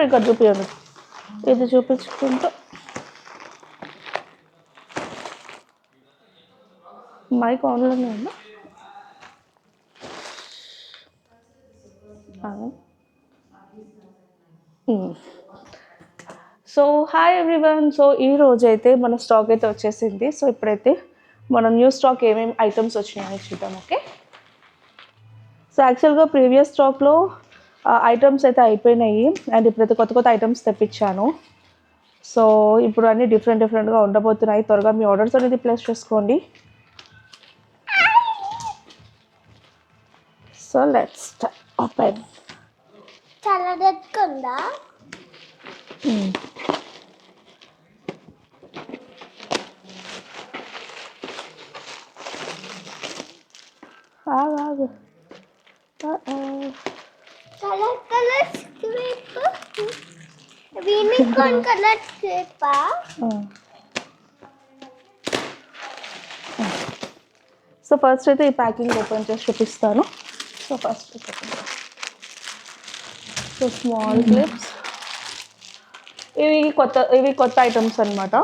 ఇక్కడ చూపించండి, ఇది చూపించుకుంటూ మైక్ ఆన్లోనే ఉందా? So hi everyone. సో ఈ రోజు అయితే మన స్టాక్ అయితే వచ్చేసింది. సో ఇప్పుడైతే మనం న్యూ స్టాక్ ఏమేమి ఐటమ్స్ వచ్చినాయని చూద్దాం. ఓకే, సో యాక్చువల్గా ప్రీవియస్ స్టాక్లో ఐటమ్స్ అయితే అయిపోయినాయి అండ్ ఇప్పుడైతే కొత్త కొత్త ఐటమ్స్ తెప్పించాను. సో ఇప్పుడు అన్నీ డిఫరెంట్గా ఉండబోతున్నాయి. త్వరగా మీ ఆర్డర్స్ అనేది ప్లేస్ చేసుకోండి. So let's open. చాలా దక్కుందా? ఆగు colour colour scrape, unicorn colour స్క్రేపా? సో ఫస్ట్ అయితే ఈ ప్యాకింగ్ ఓపెన్ చేసి చూపిస్తాను. So first so small clips, ఇవి కొత్త ఐటమ్స్ అనమాట.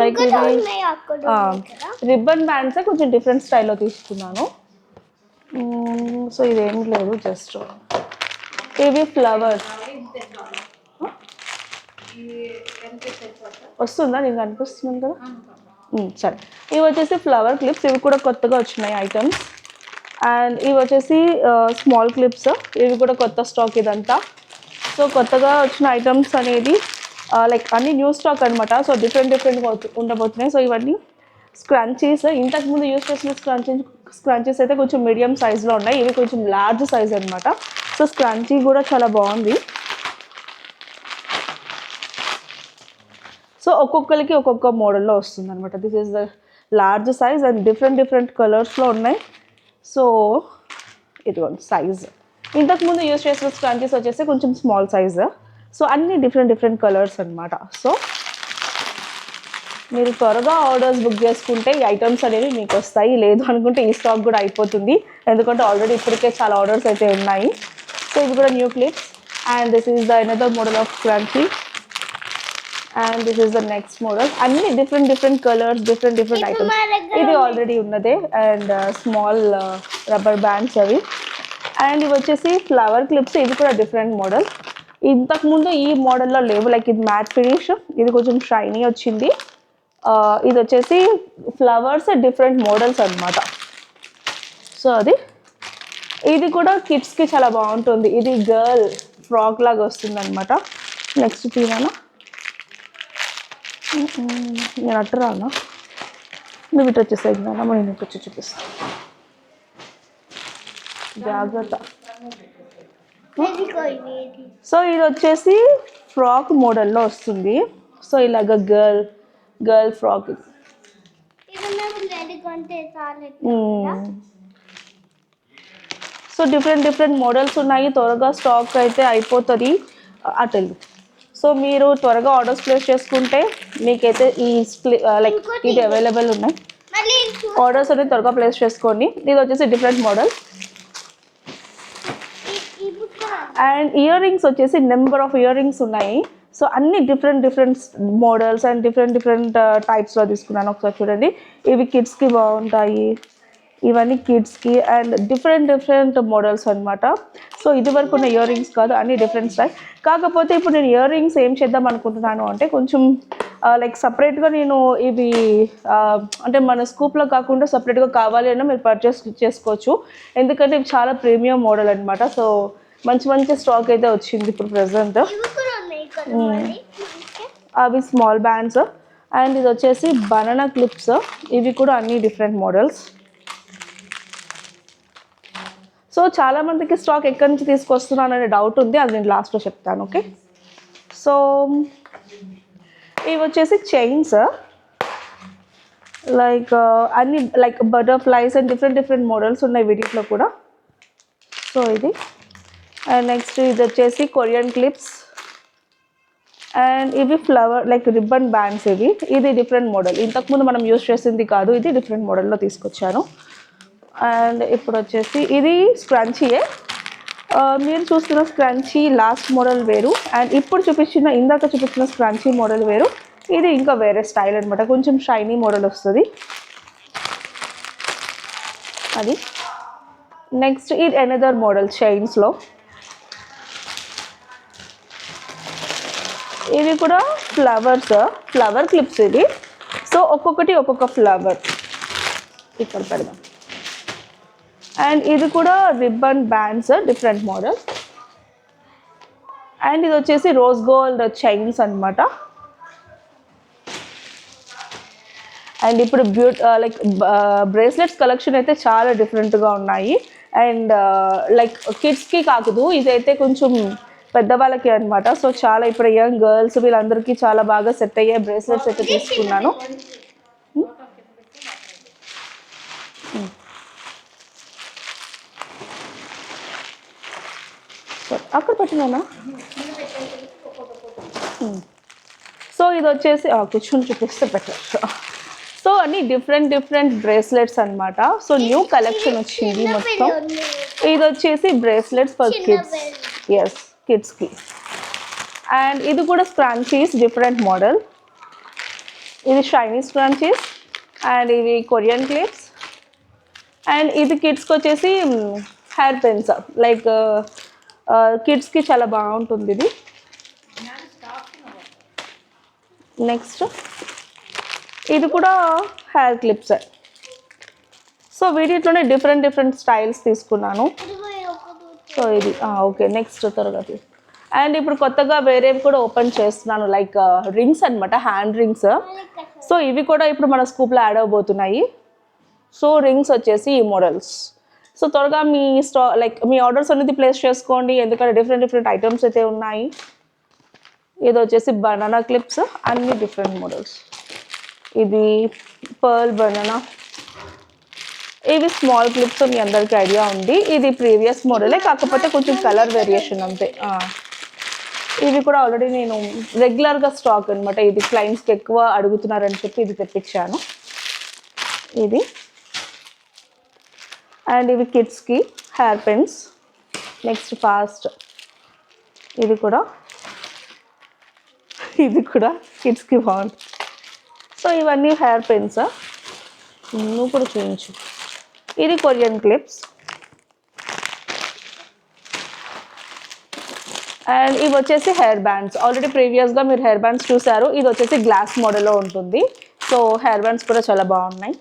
లైక్ ఇవి రిబ్బన్ బ్యాండ్సే కొంచెం డిఫరెంట్ స్టైల్లో తీసుకున్నాను. సో ఇదేం లేదు, జస్ట్ ఇవి ఫ్లవర్స్ వస్తుందా? నీకు అనిపిస్తుంది కదా? సరే, ఇవి వచ్చేసి ఫ్లవర్ క్లిప్స్. ఇవి కూడా కొత్తగా వచ్చినాయి ఐటమ్స్. అండ్ ఇవి వచ్చేసి స్మాల్ క్లిప్స్, ఇవి కూడా కొత్త స్టాక్ ఇదంతా. సో కొత్తగా వచ్చిన ఐటమ్స్ అనేది లైక్ అన్ని న్యూ స్టాక్ అనమాట. సో డిఫరెంట్గా ఉండబోతున్నాయి. సో ఇవన్నీ స్క్రంచీస్. ఇంతకుముందు యూజ్ చేసిన స్క్రంచీస్ అయితే కొంచెం మీడియం సైజ్లో ఉన్నాయి. ఇవి కొంచెం లార్జ్ సైజ్ అనమాట. సో స్క్రంచీ కూడా చాలా బాగుంది. సో ఒక్కొక్కరికి ఒక్కొక్క మోడల్లో వస్తుంది అనమాట. This is the large size and different కలర్స్లో ఉన్నాయి. సో ఇదిగోండి సైజ్. ఇంతకుముందు యూజ్ చేసిన స్క్రంచీస్ వచ్చేసి కొంచెం స్మాల్ సైజ్. సో అన్ని డిఫరెంట్ కలర్స్ అనమాట. సో మీరు త్వరగా ఆర్డర్స్ బుక్ చేసుకుంటే ఈ ఐటమ్స్ అనేవి మీకు వస్తాయి. లేదు అనుకుంటే ఈ స్టాక్ కూడా అయిపోతుంది, ఎందుకంటే ఆల్రెడీ ఇప్పటికే చాలా ఆర్డర్స్ అయితే ఉన్నాయి. సో ఇది కూడా new clips and this is the another model of scrunchie and this is the next model. అన్ని డిఫరెంట్ కలర్స్, డిఫరెంట్ ఐటమ్స్. ఇది ఆల్రెడీ ఉన్నదే. అండ్ స్మాల్ రబ్బర్ బ్యాండ్స్ అవి. అండ్ ఇవి వచ్చేసి ఫ్లవర్ క్లిప్స్. ఇది కూడా డిఫరెంట్ మోడల్. ఇంతకుముందు ఈ మోడల్లో లేవు. లైక్ ఇది మ్యాట్ ఫినిష్, ఇది కొంచెం షైనీ వచ్చింది. ఇది వచ్చేసి ఫ్లవర్స్ డిఫరెంట్ మోడల్స్ అనమాట. సో ఇది కూడా కిడ్స్కి చాలా బాగుంటుంది. ఇది గర్ల్ ఫ్రాక్ లాగా వస్తుంది అనమాట. నెక్స్ట్ తీరానా? నేను అట్టు రానా? నువ్వు ఇటు వచ్చేసాయి నాన్న, మనం ఇంటికి వచ్చి చూపిస్తాను. జాగ్రత్త. సో ఇది వచ్చేసి ఫ్రాక్ మోడల్లో వస్తుంది. సో ఇలాగ girl frock. So different models ఉన్నాయి. త్వరగా స్టాక్ అయితే అయిపోతుంది. అటెల్. సో మీరు త్వరగా ఆర్డర్స్ ప్లేస్ చేసుకుంటే మీకైతే ఈ లైక్ ఇది అవైలబుల్ ఉన్నాయి. ఆర్డర్స్ అనేది త్వరగా ప్లేస్ చేసుకోండి. ఇది వచ్చేసి different model. And ear rings వచ్చేసి నెంబర్ ఆఫ్ ఇయర్ రింగ్స్ ఉన్నాయి. సో అన్ని డిఫరెంట్ మోడల్స్ అండ్ డిఫరెంట్ టైప్స్లో తీసుకున్నాను. ఒకసారి చూడండి. ఇవి కిడ్స్కి బాగుంటాయి, ఇవన్నీ కిడ్స్కి అండ్ డిఫరెంట్ మోడల్స్ అనమాట. సో ఇది వరకు ఉన్న ఇయర్ రింగ్స్ కాదు, అన్ని డిఫరెంట్ స్టైల్. కాకపోతే ఇప్పుడు నేను ఇయర్ రింగ్స్ ఏం చేద్దాం అనుకుంటున్నాను అంటే కొంచెం లైక్ సపరేట్గా నేను ఇవి అంటే మన స్కూప్లో కాకుండా సపరేట్గా కావాలి అన్నా మీరు పర్చేస్ చేసుకోవచ్చు. ఎందుకంటే ఇవి చాలా ప్రీమియం మోడల్ అనమాట. సో మంచి స్టాక్ అయితే వచ్చింది ఇప్పుడు ప్రెసెంట్. అవి స్మాల్ బ్యాండ్స్. అండ్ ఇది వచ్చేసి బనానా క్లిప్స్. ఇవి కూడా అన్ని డిఫరెంట్ మోడల్స్. సో చాలామందికి స్టాక్ ఎక్కడి నుంచి తీసుకొస్తున్నాను అనే డౌట్ ఉంది, అది నేను లాస్ట్లో చెప్తాను. ఓకే, సో ఇవి వచ్చేసి చైన్స్. లైక్ అన్ని like butterflies and different models ఉన్నాయి వీటిలో కూడా. సో ఇది. అండ్ నెక్స్ట్ ఇది వచ్చేసి కొరియన్ క్లిప్స్. అండ్ ఇవి ఫ్లవర్ లైక్ రిబ్బన్ బ్యాండ్స్. ఇది డిఫరెంట్ మోడల్. ఇంతకుముందు మనం యూజ్ చేసింది కాదు, ఇది డిఫరెంట్ మోడల్లో తీసుకొచ్చాను. అండ్ ఇప్పుడు వచ్చేసి ఇది స్క్రంచీయే. మీరు చూస్తున్న స్క్రంచీ లాస్ట్ మోడల్ వేరు, అండ్ ఇప్పుడు ఇందాక చూపించిన స్క్రంచీ మోడల్ వేరు. ఇది ఇంకా వేరే స్టైల్ అనమాట, కొంచెం షైనీ మోడల్ వస్తుంది అది. నెక్స్ట్ ఇది అనదర్ మోడల్ చైన్స్లో. ఇవి కూడా ఫ్లవర్ క్లిప్స్ ఇవి. సో ఒక్కొక్కటి ఒక్కొక్క ఫ్లవర్ ఇక్కడ పెడదాం. అండ్ ఇది కూడా ribbon bands, different model. And ఇది వచ్చేసి రోజ్ గోల్డ్ చైన్స్ అనమాట. అండ్ ఇప్పుడు లైక్ బ్రేస్లెట్స్ కలెక్షన్ అయితే చాలా డిఫరెంట్గా ఉన్నాయి. అండ్ లైక్ కిడ్స్కి కాకదు, ఇదైతే కొంచెం పెద్దవాళ్ళకి అనమాట. సో చాలా ఇప్పుడు యంగ్ గర్ల్స్ వీళ్ళందరికీ చాలా బాగా సెట్ అయ్యే బ్రేస్లెట్స్ అయితే తీసుకున్నాను. అక్కడ పెట్టినానా? సో ఇది వచ్చేసి కూర్చొని చూపిస్తే పెట్టచ్చు. సో అన్ని డిఫరెంట్ బ్రేస్లెట్స్ అనమాట. సో న్యూ కలెక్షన్ వచ్చింది మొత్తం. ఇది వచ్చేసి బ్రేస్లెట్స్ ఫర్ కిడ్స్, ఎస్ కిడ్స్కి. అండ్ ఇది కూడా స్క్రాంచీస్, డిఫరెంట్ మోడల్. ఇది షైనీ స్క్రాంచీస్ అండ్ ఇవి కొరియన్ క్లిప్స్. అండ్ ఇది కిడ్స్కి వచ్చేసి హెయిర్ పెన్స్, లైక్ కిడ్స్కి చాలా బాగుంటుంది ఇది. నెక్స్ట్ ఇది కూడా హెయిర్ క్లిప్స్. సో వీటిలోనే డిఫరెంట్ స్టైల్స్ తీసుకున్నాను. సో ఇది ఓకే, నెక్స్ట్ త్వరగా. అండ్ ఇప్పుడు కొత్తగా వేరేవి కూడా ఓపెన్ చేస్తున్నాను, లైక్ రింగ్స్ అనమాట, హ్యాండ్ రింగ్స్. సో ఇవి కూడా ఇప్పుడు మన స్కూప్లో యాడ్ అవబోతున్నాయి. సో రింగ్స్ వచ్చేసి ఈ మోడల్స్. సో త్వరగా మీ ఆర్డర్స్ అనేది ప్లేస్ చేసుకోండి, ఎందుకంటే డిఫరెంట్ ఐటమ్స్ అయితే ఉన్నాయి. ఇది వచ్చేసి బనానా క్లిప్స్, అన్ని డిఫరెంట్ మోడల్స్. ఇది పర్ల్ బనానా. ఇవి స్మాల్ క్లిప్స్, మీ అందరికీ ఐడియా ఉంది. ఇది ప్రీవియస్ మోడలే, కాకపోతే కొంచెం కలర్ వేరియేషన్ అంతే. ఇవి కూడా ఆల్రెడీ నేను రెగ్యులర్గా స్టాక్ అనమాట. ఇది క్లయింట్స్కి ఎక్కువ అడుగుతున్నారని చెప్పి ఇది తెప్పించాను. ఇది అండ్ ఇవి కిడ్స్కి హెయిర్ పెన్స్. నెక్స్ట్ ఫాస్ట్ ఇది కూడా కిడ్స్కి బాగుంటుంది. సో ఇవన్నీ హెయిర్ పెన్స్. నువ్వు కూడా చూపించు. ఇది కొరియన్ క్లిప్స్. అండ్ ఇవి వచ్చేసి హెయిర్ బ్యాండ్స్. ఆల్రెడీ ప్రీవియస్గా మీరు హెయిర్ బ్యాండ్స్ చూసారు. ఇది వచ్చేసి గ్లాస్ మోడల్లో ఉంటుంది. సో హెయిర్ బ్యాండ్స్ కూడా చాలా బాగున్నాయి.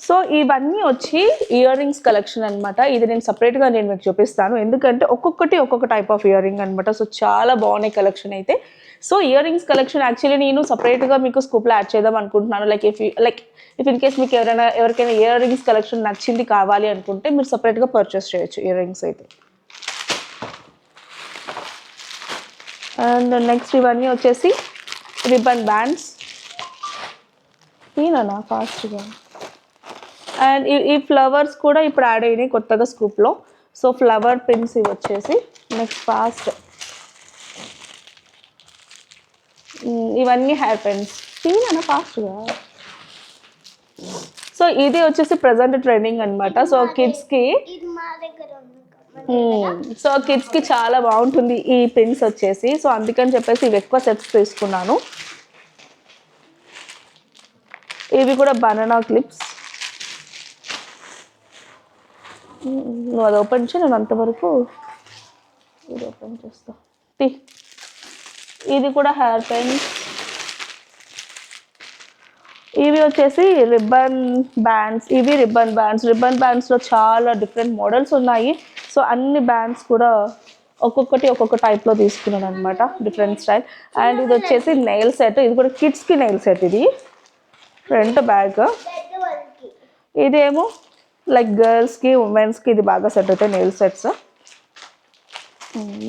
సో ఇవన్నీ వచ్చి ఇయర్ రింగ్స్ కలెక్షన్ అనమాట. ఇది నేను సపరేట్గా మీకు చూపిస్తాను, ఎందుకంటే ఒక్కొక్క టైప్ ఆఫ్ ఇయర్ రింగ్ అనమాట. సో చాలా బాగున్నాయి కలెక్షన్ అయితే. So ear rings collection actually నేను సపరేట్గా మీకు స్కూప్లో యాడ్ చేద్దాం అనుకుంటున్నాను. లైక్ ఇఫ్ ఇన్ కేస్ మీకు ఎవరికైనా ఇయర్ రింగ్స్ కలెక్షన్ నచ్చింది కావాలి అనుకుంటే మీరు సపరేట్గా పర్చేస్ చేయొచ్చు ఇయర్ రింగ్స్ అయితే. అండ్ నెక్స్ట్ ఇవన్నీ వచ్చేసి రిబ్బన్ బ్యాండ్స్. ఈయన ఫాస్ట్గా. అండ్ ఈ ఫ్లవర్స్ కూడా ఇప్పుడు యాడ్ అయినాయి కొత్తగా స్కూప్లో. సో ఫ్లవర్ పిన్స్ ఇవి వచ్చేసి. నెక్స్ట్ ఫాస్ట్ ఇవన్నీ హెయిర్ పెన్స్. ఈయన ఫాస్ట్గా. సో ఇది వచ్చేసి ప్రజెంట్ ట్రెండింగ్ అనమాట. సో కిడ్స్కి చాలా బాగుంటుంది ఈ పిన్స్ వచ్చేసి. సో అందుకని చెప్పేసి ఇవి ఎక్కువ సెట్స్ తీసుకున్నాను. ఇవి కూడా బనానా క్లిప్స్. నువ్వు అది ఓపెన్ చేయి, నేను అంతవరకు ఇది ఓపెన్ చేస్తా. ఇది కూడా హెయిర్ పెన్స్. ఇవి వచ్చేసి రిబ్బన్ బ్యాండ్స్. ఇవి రిబ్బన్ బ్యాండ్స్లో చాలా డిఫరెంట్ మోడల్స్ ఉన్నాయి. సో అన్ని బ్యాండ్స్ కూడా ఒక్కొక్క టైప్లో తీసుకున్నాను అనమాట, డిఫరెంట్ స్టైల్. అండ్ ఇది వచ్చేసి నెయిల్ సెట్. ఇది కూడా కిడ్స్కి నెయిల్ సెట్. ఇది ఫ్రంట్ బ్యాగ్. ఇదేమో లైక్ గర్ల్స్కి ఉమెన్స్కి ఇది బాగా సెట్ అవుతాయి నెయిల్ సెట్స్.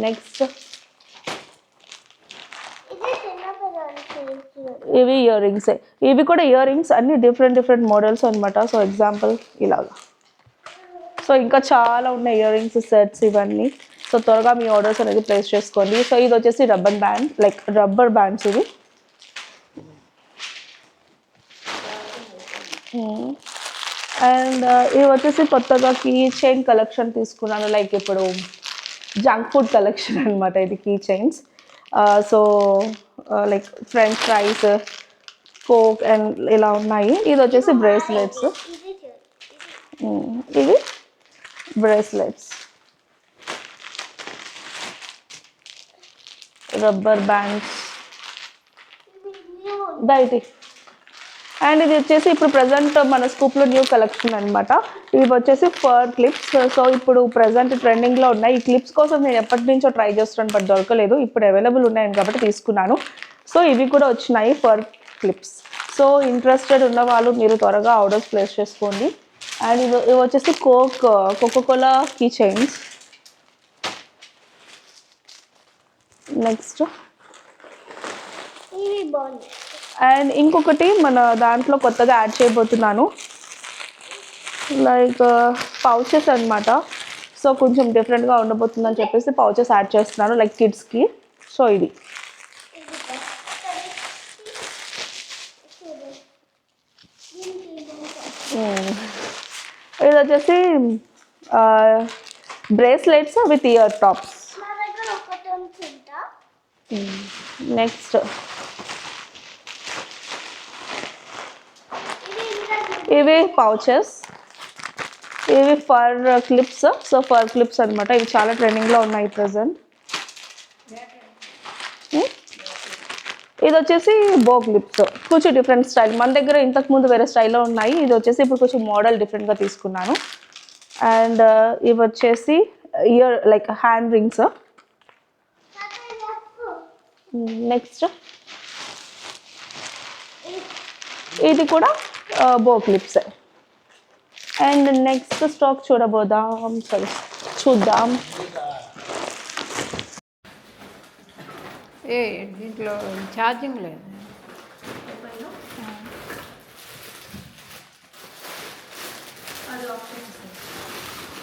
నెక్స్ట్ ఇవి ఇయర్ రింగ్స్. ఇవి కూడా ఇయర్ రింగ్స్, అన్ని డిఫరెంట్ మోడల్స్ అనమాట. సో ఎగ్జాంపుల్ ఇలాగా. సో ఇంకా చాలా ఉన్నాయి ఇయర్ రింగ్స్ సెట్స్ ఇవన్నీ. సో త్వరగా మీ ఆర్డర్స్ అనేది ప్లేస్ చేసుకోండి. సో ఇది వచ్చేసి rubber band, like rubber bands ఇవి. అండ్ ఇవి వచ్చేసి కొత్తగా కీ చైన్ కలెక్షన్ తీసుకున్నాను, లైక్ ఇప్పుడు జంక్ ఫుడ్ కలెక్షన్ అనమాట ఇది, key chains. So like French fries, coke and ఇలా ఉన్నాయి. ఇది వచ్చేసి బ్రేస్లెట్స్, ఇది చూడు ఇవి బ్రేస్లెట్స్, రబ్బర్ బ్యాండ్స్ బయటి. అండ్ ఇది వచ్చేసి ఇప్పుడు ప్రజెంట్ మన స్కూప్లో న్యూ కలెక్షన్ అనమాట. ఇవి వచ్చేసి ఫర్ క్లిప్స్. సో ఇప్పుడు ప్రజెంట్ ట్రెండింగ్లో ఉన్నాయి. ఈ క్లిప్స్ కోసం నేను ఎప్పటి నుంచో ట్రై చేస్తున్నాను, బట్ దొరకలేదు. ఇప్పుడు అవైలబుల్ ఉన్నాయని కాబట్టి తీసుకున్నాను. సో ఇవి కూడా వచ్చినాయి ఫర్ క్లిప్స్. సో ఇంట్రెస్టెడ్ ఉన్న వాళ్ళు మీరు త్వరగా ఆర్డర్స్ ప్లేస్ చేసుకోండి. అండ్ ఇవి వచ్చేసి కోకోకోలా కీ చైన్స్. నెక్స్ట్ ఇవి బాగున్నాయి. అండ్ ఇంకొకటి మన దాంట్లో కొత్తగా యాడ్ చేయబోతున్నాను, లైక్ పౌచెస్ అనమాట. సో కొంచెం డిఫరెంట్గా ఉండబోతుందని చెప్పేసి పౌచెస్ యాడ్ చేస్తున్నాను, లైక్ కిడ్స్కి. సో ఇది ఇది వచ్చేసి బ్రేస్లెట్స్ విత్ ఇయర్ టాప్స్. నా దగ్గర ఒకటి ఉంచుంటా. నెక్స్ట్ ఇది ఇంకా ఇవి పౌచెస్, ఇవి for clips. So for clips అనమాట. ఇవి చాలా ట్రెండింగ్లో ఉన్నాయి ప్రజెంట్. ఇది వచ్చేసి బో క్లిప్స్, కొంచెం డిఫరెంట్ స్టైల్. మన దగ్గర ఇంతకుముందు వేరే స్టైల్లో ఉన్నాయి, ఇది వచ్చేసి ఇప్పుడు కొంచెం మోడల్ డిఫరెంట్గా తీసుకున్నాను. అండ్ ఇవి వచ్చేసి year like hand rings. Next ఇది కూడా బో క్లిప్స్. అండ్ నెక్స్ట్ స్టాక్ చూద్దాం. ఏ దీంట్లో ఛార్జింగ్ లేదు.